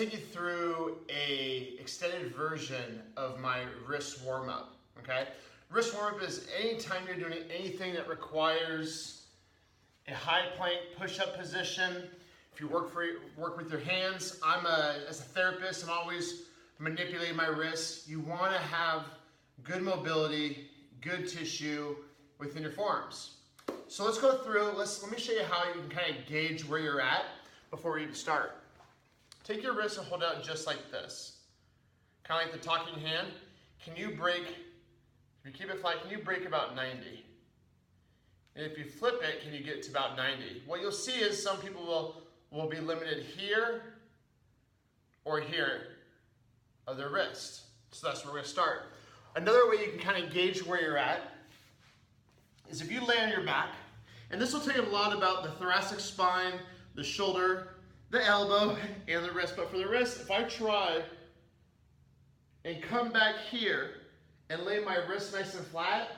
take you through a extended version of my wrist warm-up, okay? Wrist warm-up is anytime you're doing anything that requires a high plank push-up position. If you work with your hands, as a therapist, I'm always manipulating my wrists. You want to have good mobility, good tissue within your forearms. So let's go through, let me show you how you can kind of gauge where you're at before we even start. Take your wrist and hold out just like this. Kind of like the talking hand. Can you break, if you keep it flat, can you break about 90? And if you flip it, can you get to about 90? What you'll see is some people will be limited here or here of their wrist. So that's where we're gonna start. Another way you can kind of gauge where you're at is if you lay on your back, and this will tell you a lot about the thoracic spine, the shoulder, the elbow, and the wrist. But for the wrist, if I try and come back here and lay my wrist nice and flat,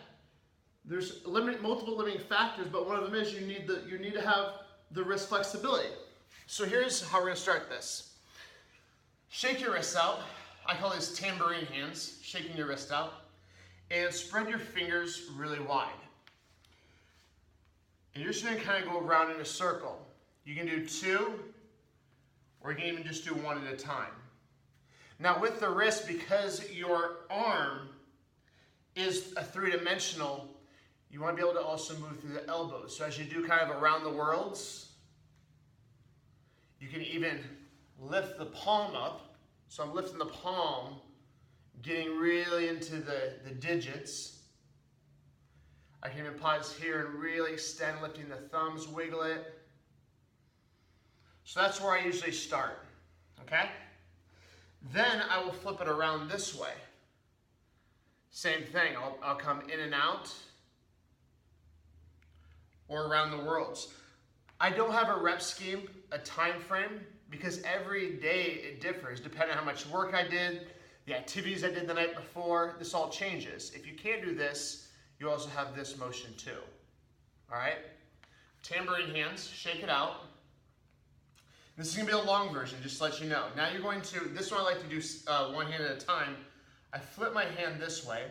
there's multiple limiting factors, but one of them is you need to have the wrist flexibility. So here's how we're gonna start this. Shake your wrists out. I call these tambourine hands, shaking your wrist out, and spread your fingers really wide. And you're just gonna kind of go around in a circle. You can do 2, or you can even just do 1 at a time. Now with the wrist, because your arm is a 3-dimensional, you want to be able to also move through the elbows. So as you do kind of around the worlds, you can even lift the palm up. So I'm lifting the palm, getting really into the digits. I can even pause here and really extend, lifting the thumbs, wiggle it. So that's where I usually start, okay? Then I will flip it around this way. Same thing, I'll come in and out or around the worlds. I don't have a rep scheme, a time frame, because every day it differs depending on how much work I did, the activities I did the night before. This all changes. If you can't do this, you also have this motion too. All right? Tambourine hands, shake it out. This is gonna be a long version, just to let you know. Now you're going to, this one I like to do one hand at a time. I flip my hand this way,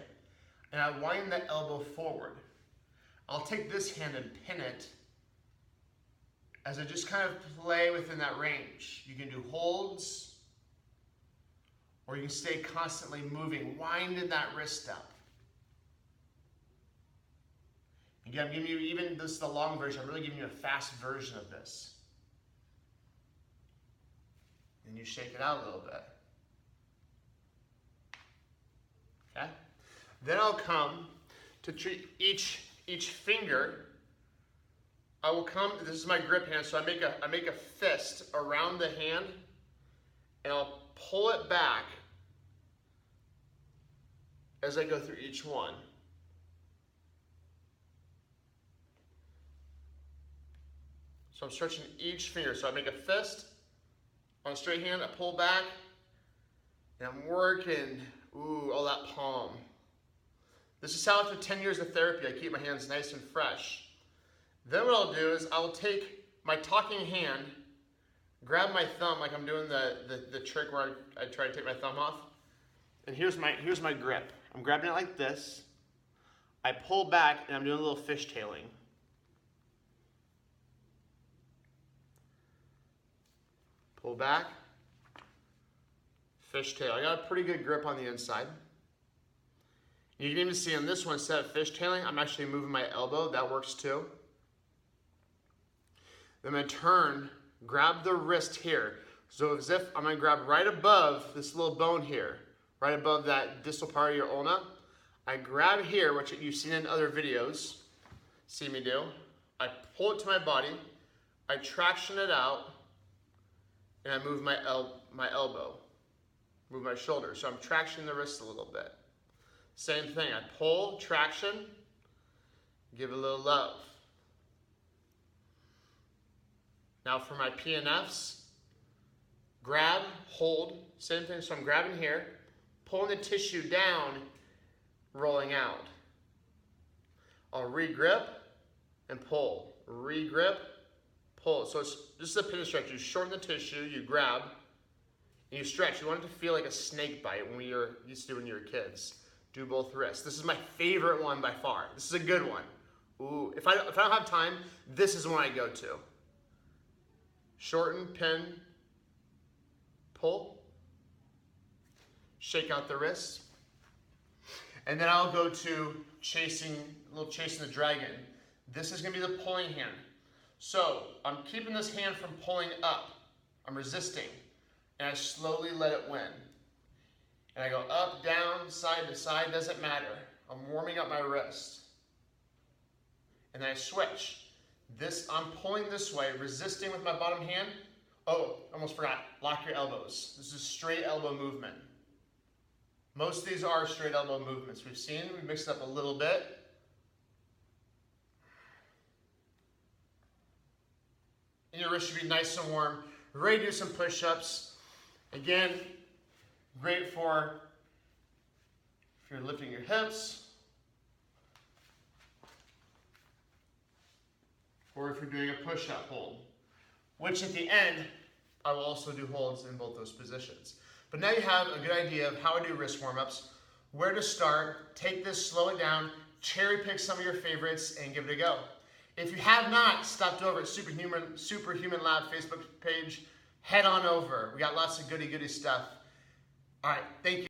and I wind the elbow forward. I'll take this hand and pin it as I just kind of play within that range. You can do holds, or you can stay constantly moving, winding that wrist up. Again, I'm giving you, even this is the long version, I'm really giving you a fast version of this. And you shake it out a little bit. Okay? Then I'll come to treat each finger. I will come, this is my grip hand, so I make a fist around the hand, and I'll pull it back as I go through each one. So I'm stretching each finger. So I make a fist on a straight hand, I pull back, and I'm working, all that palm. This is how after 10 years of therapy, I keep my hands nice and fresh. Then what I'll do is I'll take my talking hand, grab my thumb like I'm doing the trick where I try to take my thumb off, and here's my grip. I'm grabbing it like this. I pull back and I'm doing a little fishtailing. Pull back, fishtail. I got a pretty good grip on the inside. You can even see on this one, instead of fishtailing, I'm actually moving my elbow. That works too. Then I'm gonna turn, grab the wrist here. So as if I'm gonna grab right above this little bone here, right above that distal part of your ulna. I grab here, which you've seen in other videos, see me do. I pull it to my body, I traction it out, and I move my elbow, move my shoulder. So I'm tractioning the wrist a little bit. Same thing, I pull, traction, give it a little love. Now for my PNFs, grab, hold, same thing. So I'm grabbing here, pulling the tissue down, rolling out. I'll re-grip and pull, re-grip, pull. So it's just a pin stretch. You shorten the tissue, you grab, And you stretch. You want it to feel like a snake bite when we used to do when you were kids. Do both wrists. This is my favorite one by far. This is a good one. Ooh, if I don't have time, this is the one I go to. Shorten, pin, pull. Shake out the wrists. And then I'll go to chasing the dragon. This is going to be the pulling hand. So I'm keeping this hand from pulling up. I'm resisting. And I slowly let it win. And I go up, down, side to side, doesn't matter. I'm warming up my wrist. And then I switch. I'm pulling this way, resisting with my bottom hand. Oh, almost forgot. Lock your elbows. This is straight elbow movement. Most of these are straight elbow movements. We mixed it up a little bit. And your wrist should be nice and warm. Ready to do some push-ups. Again, great for if you're lifting your hips, or if you're doing a push-up hold, which at the end, I will also do holds in both those positions. But now you have a good idea of how I do wrist warm-ups, where to start, take this, slow it down, cherry pick some of your favorites, and give it a go. If you have not stopped over at Superhuman Lab Facebook page, head on over. We got lots of goody stuff. All right, thank you.